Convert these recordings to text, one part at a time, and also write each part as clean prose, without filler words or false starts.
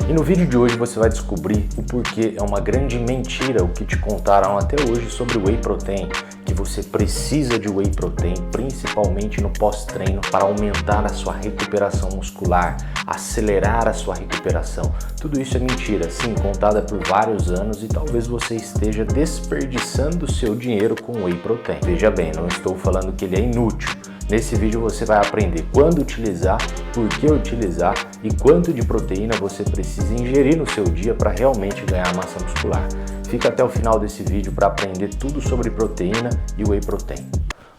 E no vídeo de hoje você vai descobrir o porquê é uma grande mentira o que te contaram até hoje sobre o Whey Protein, que você precisa de Whey Protein, principalmente no pós-treino, para aumentar a sua recuperação muscular, acelerar a sua recuperação. Tudo isso é mentira, sim, contada por vários anos, e talvez você esteja desperdiçando o seu dinheiro com o Whey Protein. Veja bem, não estou falando que ele é inútil. Nesse vídeo você vai aprender quando utilizar, por que utilizar e quanto de proteína você precisa ingerir no seu dia para realmente ganhar massa muscular. Fica até o final desse vídeo para aprender tudo sobre proteína e Whey Protein.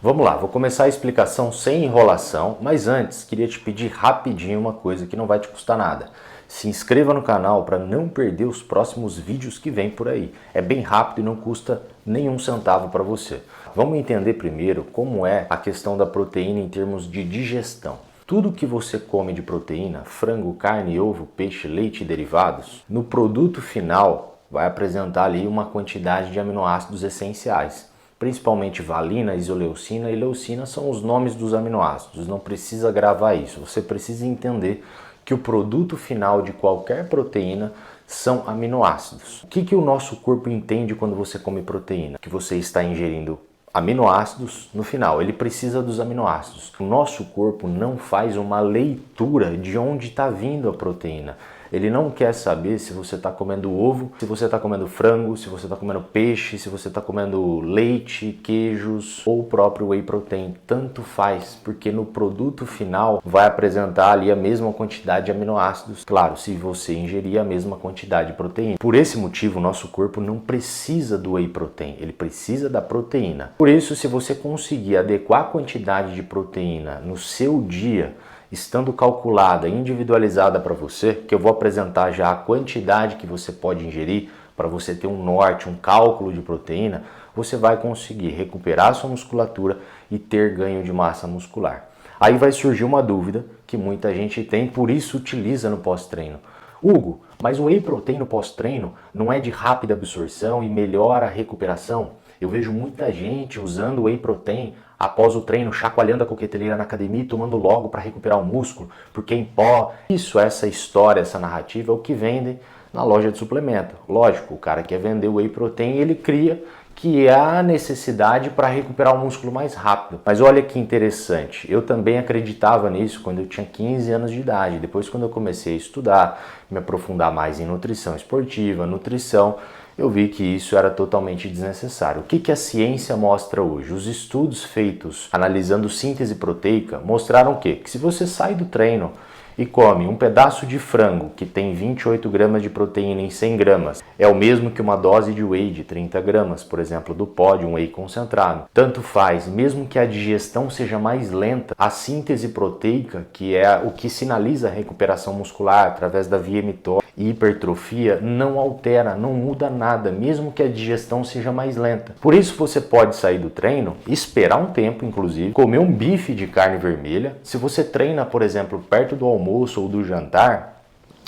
Vamos lá, vou começar a explicação sem enrolação, mas antes queria te pedir rapidinho uma coisa que não vai te custar nada. Se inscreva no canal para não perder os próximos vídeos que vem por aí. É bem rápido e não custa nenhum centavo para você. Vamos entender primeiro como é a questão da proteína em termos de digestão. Tudo que você come de proteína, frango, carne, ovo, peixe, leite e derivados, no produto final vai apresentar ali uma quantidade de aminoácidos essenciais. Principalmente valina, isoleucina e leucina são os nomes dos aminoácidos. Não precisa gravar isso, você precisa entender que o produto final de qualquer proteína são aminoácidos. O que o nosso corpo entende quando você come proteína? Que você está ingerindo aminoácidos no final, ele precisa dos aminoácidos. O nosso corpo não faz uma leitura de onde está vindo a proteína. Ele não quer saber se você está comendo ovo, se você está comendo frango, se você está comendo peixe, se você está comendo leite, queijos ou o próprio Whey Protein. Tanto faz, porque no produto final vai apresentar ali a mesma quantidade de aminoácidos. Claro, se você ingerir a mesma quantidade de proteína. Por esse motivo, o nosso corpo não precisa do Whey Protein, ele precisa da proteína. Por isso, se você conseguir adequar a quantidade de proteína no seu dia, estando calculada, individualizada para você, que eu vou apresentar já a quantidade que você pode ingerir para você ter um norte, um cálculo de proteína, você vai conseguir recuperar a sua musculatura e ter ganho de massa muscular. Aí vai surgir uma dúvida que muita gente tem, por isso utiliza no pós-treino. Hugo, mas o Whey Protein no pós-treino não é de rápida absorção e melhora a recuperação? Eu vejo muita gente usando o Whey Protein após o treino, chacoalhando a coqueteleira na academia e tomando logo para recuperar o músculo, porque em pó. Essa história, essa narrativa é o que vendem na loja de suplemento. Lógico, o cara quer vender o Whey Protein, ele cria que há necessidade para recuperar o músculo mais rápido. Mas olha que interessante, eu também acreditava nisso quando eu tinha 15 anos de idade. Depois, quando eu comecei a estudar, me aprofundar mais em nutrição esportiva, nutrição, eu vi que isso era totalmente desnecessário. O que a ciência mostra hoje? Os estudos feitos analisando síntese proteica mostraram que se você sai do treino e come um pedaço de frango que tem 28 gramas de proteína em 100 gramas, é o mesmo que uma dose de whey de 30 gramas, por exemplo, do pó de um whey concentrado. Tanto faz, mesmo que a digestão seja mais lenta, a síntese proteica, que é o que sinaliza a recuperação muscular através da via mitose e hipertrofia, não altera, não muda nada, mesmo que a digestão seja mais lenta. Por isso você pode sair do treino, esperar um tempo, inclusive, comer um bife de carne vermelha. Se você treina, por exemplo, perto do almoço ou do jantar,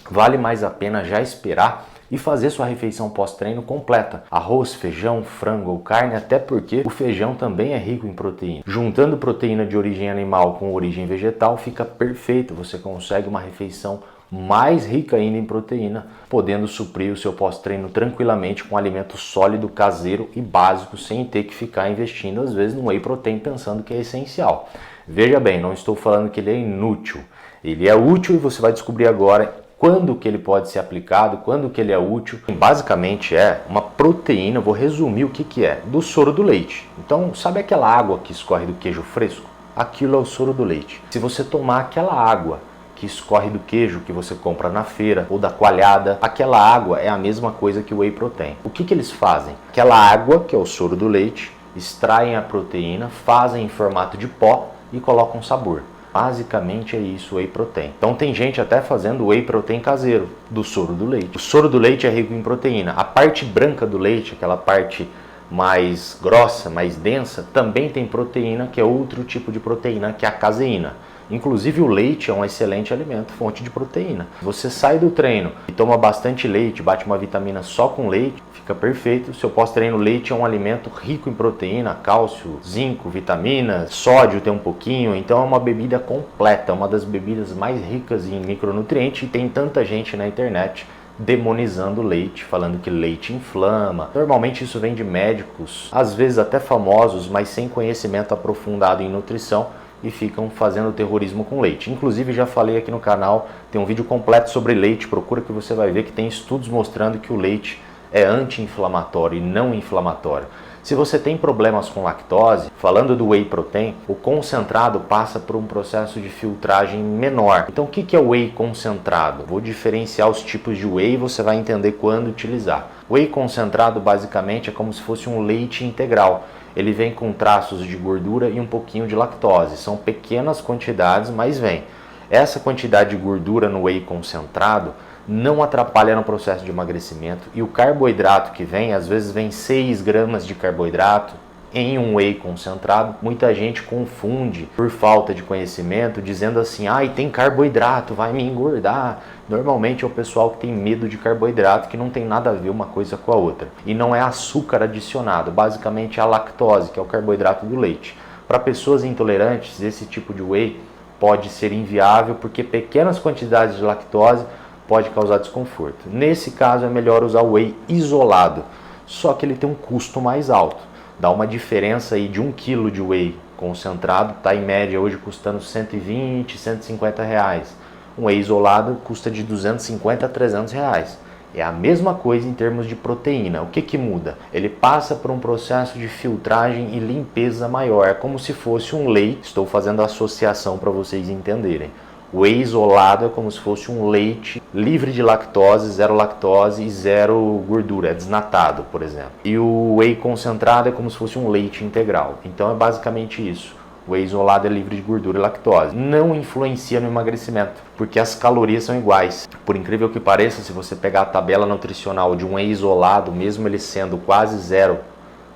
vale mais a pena já esperar e fazer sua refeição pós-treino completa. Arroz, feijão, frango ou carne, até porque o feijão também é rico em proteína. Juntando proteína de origem animal com origem vegetal, fica perfeito. Você consegue uma refeição mais rica ainda em proteína, podendo suprir o seu pós-treino tranquilamente com alimento sólido, caseiro e básico, sem ter que ficar investindo às vezes no Whey Protein pensando que é essencial. Veja bem, não estou falando que ele é inútil. Ele é útil e você vai descobrir agora quando que ele pode ser aplicado, quando que ele é útil. Basicamente é uma proteína, vou resumir o que é, do soro do leite. Então, sabe aquela água que escorre do queijo fresco? Aquilo é o soro do leite. Se você tomar aquela água que escorre do queijo que você compra na feira ou da coalhada, aquela água é a mesma coisa que o Whey Protein. O que eles fazem? Aquela água, que é o soro do leite, extraem a proteína, fazem em formato de pó e colocam sabor. Basicamente é isso o Whey Protein. Então tem gente até fazendo Whey Protein caseiro, do soro do leite. O soro do leite é rico em proteína. A parte branca do leite, aquela parte mais grossa, mais densa, também tem proteína, que é outro tipo de proteína, que é a caseína. Inclusive o leite é um excelente alimento, fonte de proteína. Você sai do treino e toma bastante leite, bate uma vitamina só com leite, fica perfeito. O seu pós-treino, leite é um alimento rico em proteína, cálcio, zinco, vitaminas, sódio tem um pouquinho, então é uma bebida completa, uma das bebidas mais ricas em micronutrientes, e tem tanta gente na internet demonizando o leite, falando que leite inflama. Normalmente isso vem de médicos, às vezes até famosos, mas sem conhecimento aprofundado em nutrição, e ficam fazendo terrorismo com leite. Inclusive já falei aqui no canal, tem um vídeo completo sobre leite, procura que você vai ver que tem estudos mostrando que o leite é anti-inflamatório e não inflamatório. Se você tem problemas com lactose, falando do whey protein, o concentrado passa por um processo de filtragem menor. Então o que é o whey concentrado? Vou diferenciar os tipos de whey e você vai entender quando utilizar. O whey concentrado basicamente é como se fosse um leite integral. Ele vem com traços de gordura e um pouquinho de lactose. São pequenas quantidades, mas vem. Essa quantidade de gordura no whey concentrado não atrapalha no processo de emagrecimento, e o carboidrato que vem, às vezes vem 6 gramas de carboidrato em um whey concentrado. Muita gente confunde por falta de conhecimento, dizendo assim, e tem carboidrato, vai me engordar. Normalmente é o pessoal que tem medo de carboidrato, que não tem nada a ver uma coisa com a outra. E não é açúcar adicionado, basicamente é a lactose, que é o carboidrato do leite. Para pessoas intolerantes, esse tipo de whey pode ser inviável, porque pequenas quantidades de lactose pode causar desconforto. Nesse caso é melhor usar o whey isolado, só que ele tem um custo mais alto. Dá uma diferença aí de 1 kg de whey concentrado, está em média hoje custando 120, 150 reais. Um whey isolado custa de 250 a 300 reais. É a mesma coisa em termos de proteína. O que muda? Ele passa por um processo de filtragem e limpeza maior. É como se fosse um leite. Estou fazendo a associação para vocês entenderem. O whey isolado é como se fosse um leite livre de lactose e zero gordura, é desnatado, por exemplo. E o whey concentrado é como se fosse um leite integral. Então é basicamente isso. O whey isolado é livre de gordura e lactose. Não influencia no emagrecimento, porque as calorias são iguais. Por incrível que pareça, se você pegar a tabela nutricional de um whey isolado, mesmo ele sendo quase zero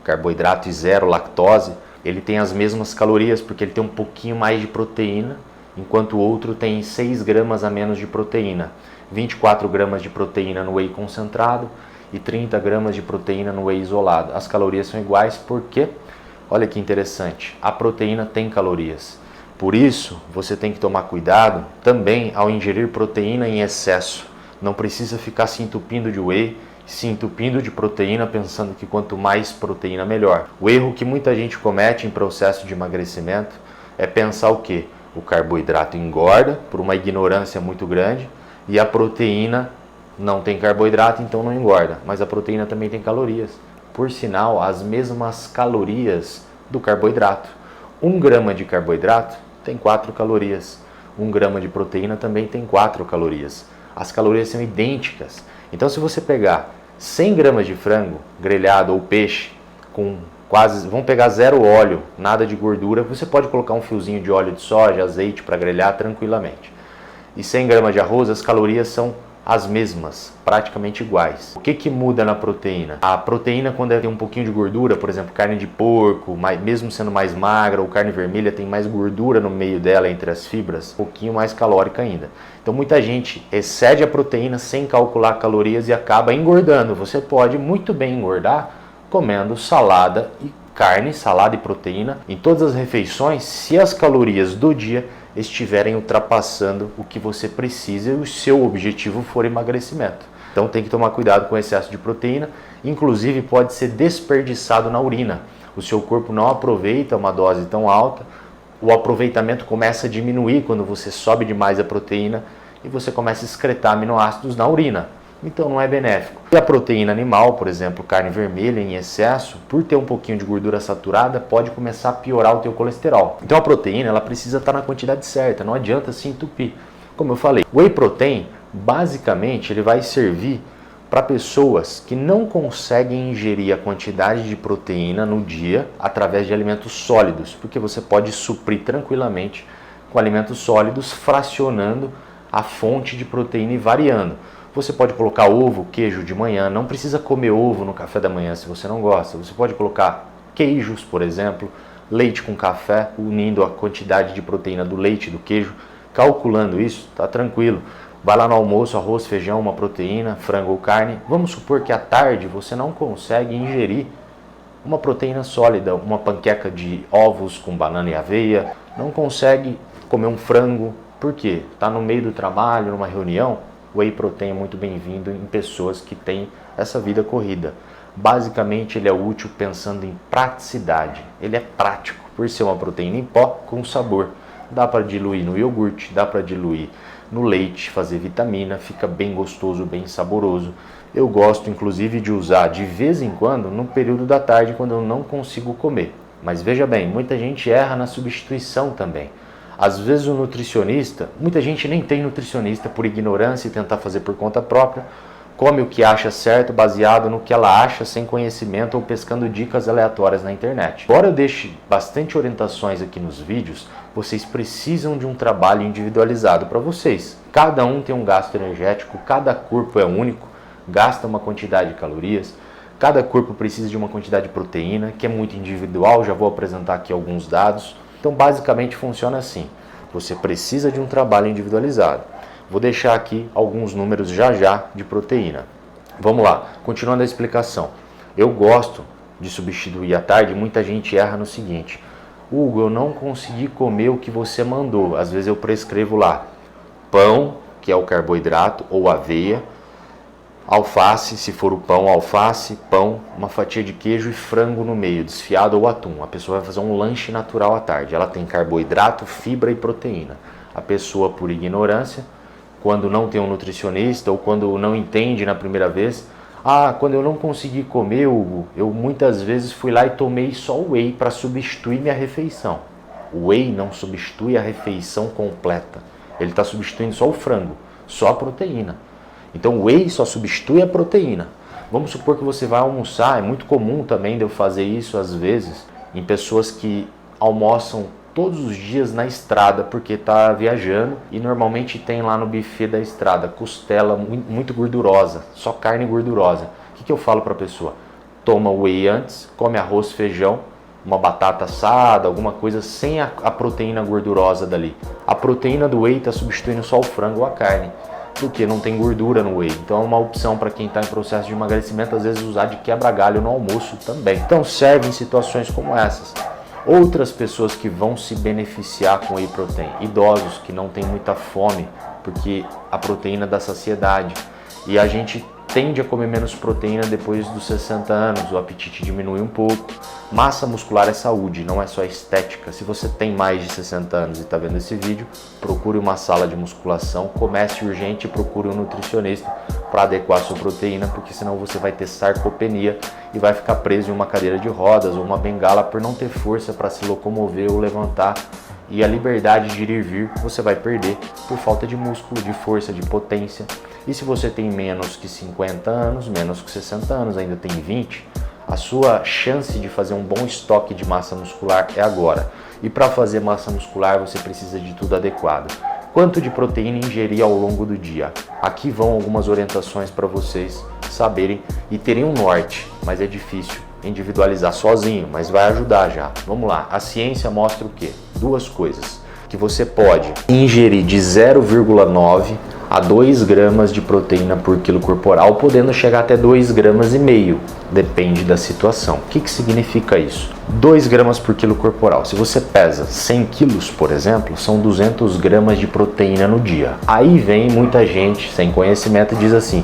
carboidrato e zero lactose, ele tem as mesmas calorias, porque ele tem um pouquinho mais de proteína, enquanto o outro tem 6 gramas a menos de proteína. 24 gramas de proteína no whey concentrado e 30 gramas de proteína no whey isolado. As calorias são iguais porque, olha que interessante, a proteína tem calorias. Por isso, você tem que tomar cuidado também ao ingerir proteína em excesso. Não precisa ficar se entupindo de whey, se entupindo de proteína, pensando que quanto mais proteína melhor. O erro que muita gente comete em processo de emagrecimento é pensar o quê? O carboidrato engorda por uma ignorância muito grande e a proteína não tem carboidrato, então não engorda. Mas a proteína também tem calorias. Por sinal, as mesmas calorias do carboidrato. 1 grama de carboidrato tem 4 calorias. 1 grama de proteína também tem 4 calorias. As calorias são idênticas. Então se você pegar 100 gramas de frango grelhado ou peixe com vamos pegar 0 óleo, nada de gordura, você pode colocar um fiozinho de óleo de soja, azeite para grelhar tranquilamente. E 100 gramas de arroz, as calorias são as mesmas, praticamente iguais. O que muda na proteína? A proteína, quando tem um pouquinho de gordura, por exemplo, carne de porco, mesmo sendo mais magra, ou carne vermelha, tem mais gordura no meio dela, entre as fibras, um pouquinho mais calórica ainda. Então muita gente excede a proteína sem calcular calorias e acaba engordando. Você pode muito bem engordar comendo salada e carne, salada e proteína em todas as refeições, se as calorias do dia estiverem ultrapassando o que você precisa e o seu objetivo for emagrecimento. Então tem que tomar cuidado com o excesso de proteína, inclusive pode ser desperdiçado na urina. O seu corpo não aproveita uma dose tão alta, o aproveitamento começa a diminuir quando você sobe demais a proteína e você começa a excretar aminoácidos na urina. Então não é benéfico. E a proteína animal, por exemplo, carne vermelha em excesso, por ter um pouquinho de gordura saturada, pode começar a piorar o teu colesterol. Então a proteína, ela precisa estar na quantidade certa, não adianta se entupir. Como eu falei, o whey protein, basicamente, ele vai servir para pessoas que não conseguem ingerir a quantidade de proteína no dia através de alimentos sólidos, porque você pode suprir tranquilamente com alimentos sólidos, fracionando a fonte de proteína e variando. Você pode colocar ovo, queijo de manhã, não precisa comer ovo no café da manhã se você não gosta. Você pode colocar queijos, por exemplo, leite com café, unindo a quantidade de proteína do leite e do queijo, calculando isso, tá tranquilo. Vai lá no almoço, arroz, feijão, uma proteína, frango ou carne. Vamos supor que à tarde você não consegue ingerir uma proteína sólida, uma panqueca de ovos com banana e aveia, não consegue comer um frango. Por quê? Está no meio do trabalho, numa reunião, o whey protein é muito bem-vindo em pessoas que têm essa vida corrida. Basicamente ele é útil pensando em praticidade, ele é prático, por ser uma proteína em pó com sabor. Dá para diluir no iogurte, dá para diluir no leite, fazer vitamina, fica bem gostoso, bem saboroso. Eu gosto inclusive de usar de vez em quando no período da tarde quando eu não consigo comer. Mas veja bem, muita gente erra na substituição também. Às vezes o nutricionista, muita gente nem tem nutricionista por ignorância e tentar fazer por conta própria, come o que acha certo baseado no que ela acha sem conhecimento ou pescando dicas aleatórias na internet. Embora eu deixe bastante orientações aqui nos vídeos, vocês precisam de um trabalho individualizado para vocês. Cada um tem um gasto energético, cada corpo é único, gasta uma quantidade de calorias, cada corpo precisa de uma quantidade de proteína, que é muito individual, já vou apresentar aqui alguns dados. Então basicamente funciona assim, você precisa de um trabalho individualizado. Vou deixar aqui alguns números já de proteína. Vamos lá, continuando a explicação. Eu gosto de substituir à tarde, muita gente erra no seguinte: Hugo, eu não consegui comer o que você mandou. Às vezes eu prescrevo lá pão, que é o carboidrato, ou aveia, alface, se for o pão, alface, pão, uma fatia de queijo e frango no meio, desfiado ou atum. A pessoa vai fazer um lanche natural à tarde. Ela tem carboidrato, fibra e proteína. A pessoa, por ignorância, quando não tem um nutricionista ou quando não entende na primeira vez, quando eu não consegui comer, Hugo, eu muitas vezes fui lá e tomei só o whey para substituir minha refeição. O whey não substitui a refeição completa. Ele está substituindo só o frango, só a proteína. Então o whey só substitui a proteína. Vamos supor que você vai almoçar, é muito comum também de eu fazer isso às vezes, em pessoas que almoçam todos os dias na estrada porque está viajando e normalmente tem lá no buffet da estrada costela muito gordurosa, só carne gordurosa. O que eu falo para a pessoa? Toma whey antes, come arroz, feijão, uma batata assada, alguma coisa sem a proteína gordurosa dali. A proteína do whey está substituindo só o frango ou a carne, porque não tem gordura no whey. Então é uma opção para quem está em processo de emagrecimento, às vezes usar de quebra-galho no almoço também. Então serve em situações como essas. Outras pessoas que vão se beneficiar com whey protein, idosos que não têm muita fome, porque a proteína dá saciedade. E a gente tende a comer menos proteína depois dos 60 anos, o apetite diminui um pouco. Massa muscular é saúde, não é só estética. Se você tem mais de 60 anos e está vendo esse vídeo, procure uma sala de musculação, comece urgente e procure um nutricionista para adequar a sua proteína, porque senão você vai ter sarcopenia e vai ficar preso em uma cadeira de rodas ou uma bengala por não ter força para se locomover ou levantar. E a liberdade de ir e vir você vai perder por falta de músculo, de força, de potência. E se você tem menos que 50 anos, menos que 60 anos, ainda tem 20, a sua chance de fazer um bom estoque de massa muscular é agora. E para fazer massa muscular você precisa de tudo adequado. Quanto de proteína ingerir ao longo do dia? Aqui vão algumas orientações para vocês saberem e terem um norte, mas é difícil individualizar sozinho, mas vai ajudar já. Vamos lá, a ciência mostra o quê? Duas coisas, que você pode ingerir de 0,9 a 2 gramas de proteína por quilo corporal, podendo chegar até 2,5 gramas, depende da situação. O que significa isso? 2 gramas por quilo corporal. Se você pesa 100 quilos, por exemplo, são 200 gramas de proteína no dia. Aí vem muita gente sem conhecimento e diz assim: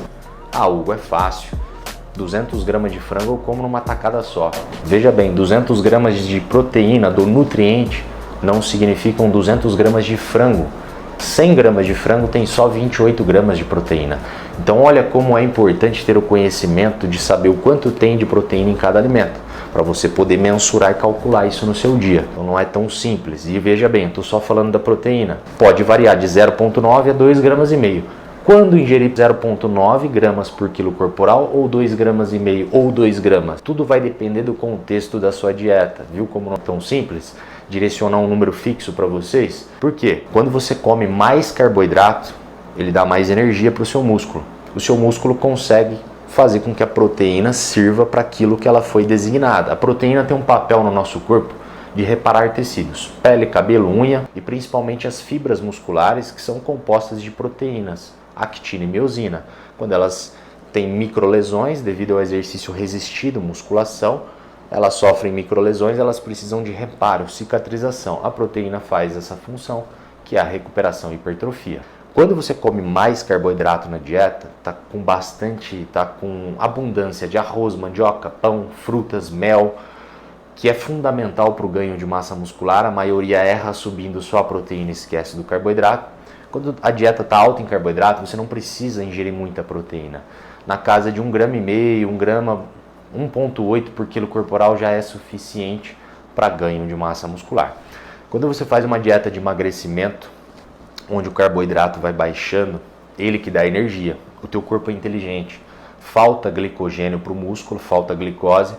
Hugo, é fácil. 200 gramas de frango eu como numa tacada só. Veja bem, 200 gramas de proteína do nutriente não significam 200 gramas de frango. 100 gramas de frango tem só 28 gramas de proteína. Então olha como é importante ter o conhecimento de saber o quanto tem de proteína em cada alimento, para você poder mensurar e calcular isso no seu dia. Então não é tão simples. E veja bem, estou só falando da proteína. Pode variar de 0,9 a 2,5 gramas. Quando ingerir 0,9 gramas por quilo corporal, ou 2,5 gramas ou 2 gramas? Tudo vai depender do contexto da sua dieta. Viu como não é tão simples? Direcionar um número fixo para vocês. Por quê? Quando você come mais carboidrato, ele dá mais energia para o seu músculo. O seu músculo consegue fazer com que a proteína sirva para aquilo que ela foi designada. A proteína tem um papel no nosso corpo de reparar tecidos, pele, cabelo, unha e principalmente as fibras musculares que são compostas de proteínas, actina e miosina. Quando elas têm microlesões devido ao exercício resistido, musculação, elas sofrem microlesões, elas precisam de reparo, cicatrização. A proteína faz essa função, que é a recuperação e hipertrofia. Quando você come mais carboidrato na dieta, tá com abundância de arroz, mandioca, pão, frutas, mel, que é fundamental para o ganho de massa muscular, a maioria erra subindo só a proteína e esquece do carboidrato. Quando a dieta está alta em carboidrato, você não precisa ingerir muita proteína. Na casa de 1,5 grama, 1,8 por quilo corporal já é suficiente para ganho de massa muscular. Quando você faz uma dieta de emagrecimento, onde o carboidrato vai baixando, ele que dá energia, o teu corpo é inteligente, falta glicogênio para o músculo, falta glicose,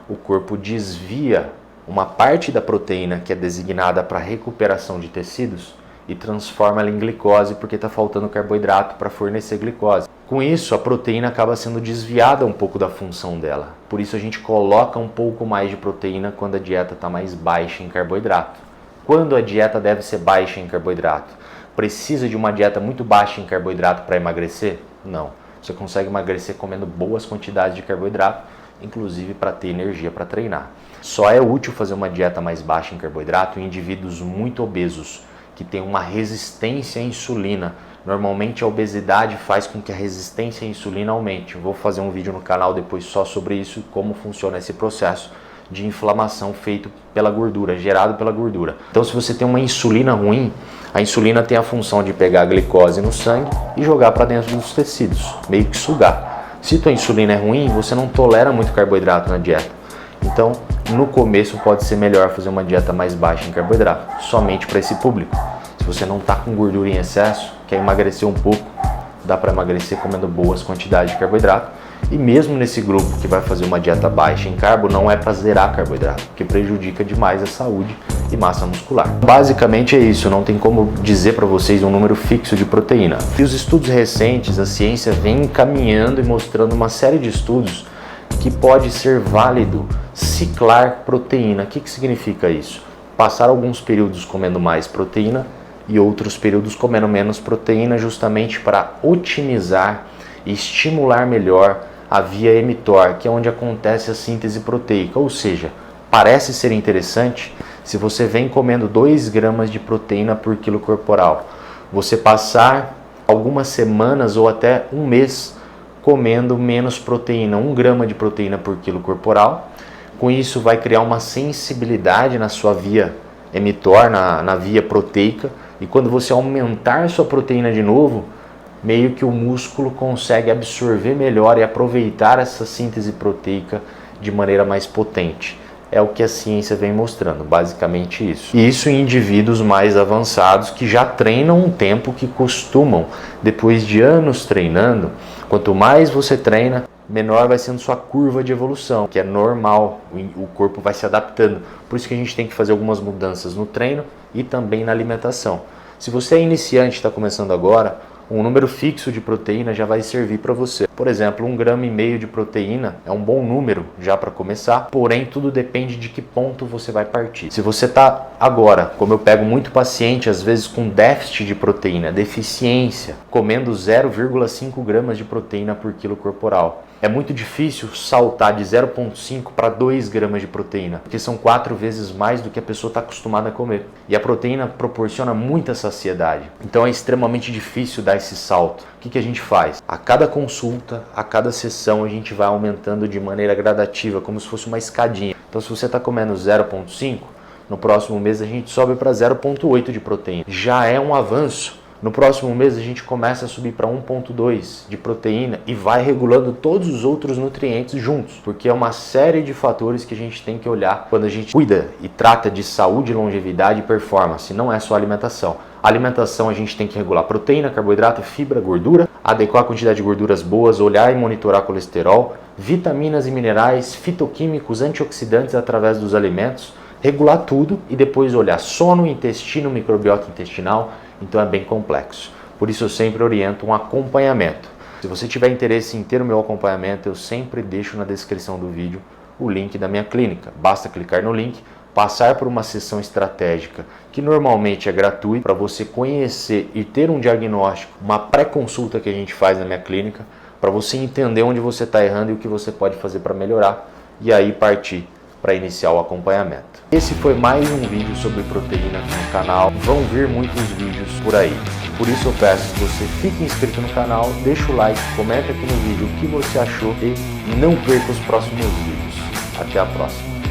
o corpo desvia uma parte da proteína que é designada para recuperação de tecidos e transforma ela em glicose porque está faltando carboidrato para fornecer glicose. Com isso, a proteína acaba sendo desviada um pouco da função dela. Por isso a gente coloca um pouco mais de proteína quando a dieta está mais baixa em carboidrato. Quando a dieta deve ser baixa em carboidrato? Precisa de uma dieta muito baixa em carboidrato para emagrecer? Não. Você consegue emagrecer comendo boas quantidades de carboidrato, inclusive para ter energia para treinar. Só é útil fazer uma dieta mais baixa em carboidrato em indivíduos muito obesos, que têm uma resistência à insulina. Normalmente a obesidade faz com que a resistência à insulina aumente. Eu vou fazer um vídeo no canal depois só sobre isso, como funciona esse processo de inflamação feito pela gordura, gerado pela gordura. Então se você tem uma insulina ruim, a insulina tem a função de pegar a glicose no sangue e jogar para dentro dos tecidos, meio que sugar. Se tua insulina é ruim, você não tolera muito carboidrato na dieta. Então, no começo pode ser melhor fazer uma dieta mais baixa em carboidrato, somente para esse público. Se você não está com gordura em excesso, quer emagrecer um pouco, dá para emagrecer comendo boas quantidades de carboidrato. E mesmo nesse grupo que vai fazer uma dieta baixa em carbo, não é para zerar carboidrato, porque prejudica demais a saúde e massa muscular. Basicamente é isso, não tem como dizer para vocês um número fixo de proteína. E os estudos recentes, a ciência vem encaminhando e mostrando uma série de estudos que pode ser válido ciclar proteína. O que significa isso? Passar alguns períodos comendo mais proteína e outros períodos comendo menos proteína, justamente para otimizar e estimular melhor a via mTOR, que é onde acontece a síntese proteica. Ou seja, parece ser interessante se você vem comendo 2 gramas de proteína por quilo corporal, você passar algumas semanas ou até um mês comendo menos proteína, 1 grama de proteína por quilo corporal. Com isso vai criar uma sensibilidade na sua via mTOR, na via proteica, e quando você aumentar sua proteína de novo, meio que o músculo consegue absorver melhor e aproveitar essa síntese proteica de maneira mais potente. É o que a ciência vem mostrando, basicamente isso. E isso em indivíduos mais avançados que já treinam um tempo, que costumam, depois de anos treinando, quanto mais você treina, menor vai sendo sua curva de evolução, que é normal, o corpo vai se adaptando. Por isso que a gente tem que fazer algumas mudanças no treino e também na alimentação. Se você é iniciante e está começando agora, um número fixo de proteína já vai servir para você. Por exemplo, 1,5 grama de proteína é um bom número já para começar, porém tudo depende de que ponto você vai partir. Se você está agora, como eu pego muito paciente, às vezes com déficit de proteína, deficiência, comendo 0,5 gramas de proteína por quilo corporal, é muito difícil saltar de 0,5 para 2 gramas de proteína, porque são 4 vezes mais do que a pessoa está acostumada a comer. E a proteína proporciona muita saciedade, então é extremamente difícil dar esse salto. O que a gente faz? A cada consulta, a cada sessão, a gente vai aumentando de maneira gradativa, como se fosse uma escadinha. Então se você está comendo 0,5, no próximo mês a gente sobe para 0,8 de proteína. Já é um avanço. No próximo mês a gente começa a subir para 1,2 de proteína e vai regulando todos os outros nutrientes juntos, porque é uma série de fatores que a gente tem que olhar quando a gente cuida e trata de saúde, longevidade e performance, não é só alimentação. A alimentação a gente tem que regular proteína, carboidrato, fibra, gordura, adequar a quantidade de gorduras boas, olhar e monitorar colesterol, vitaminas e minerais, fitoquímicos, antioxidantes através dos alimentos, regular tudo e depois olhar sono, intestino, microbiota intestinal. Então é bem complexo. Por isso eu sempre oriento um acompanhamento. Se você tiver interesse em ter o meu acompanhamento, eu sempre deixo na descrição do vídeo o link da minha clínica. Basta clicar no link, passar por uma sessão estratégica que normalmente é gratuita para você conhecer e ter um diagnóstico, uma pré-consulta que a gente faz na minha clínica, para você entender onde você está errando e o que você pode fazer para melhorar e aí partir para iniciar o acompanhamento. Esse foi mais um vídeo sobre proteína aqui no canal. Vão vir muitos vídeos por aí. Por isso eu peço que você fique inscrito no canal, deixa o like, comenta aqui no vídeo o que você achou e não perca os próximos vídeos. Até a próxima.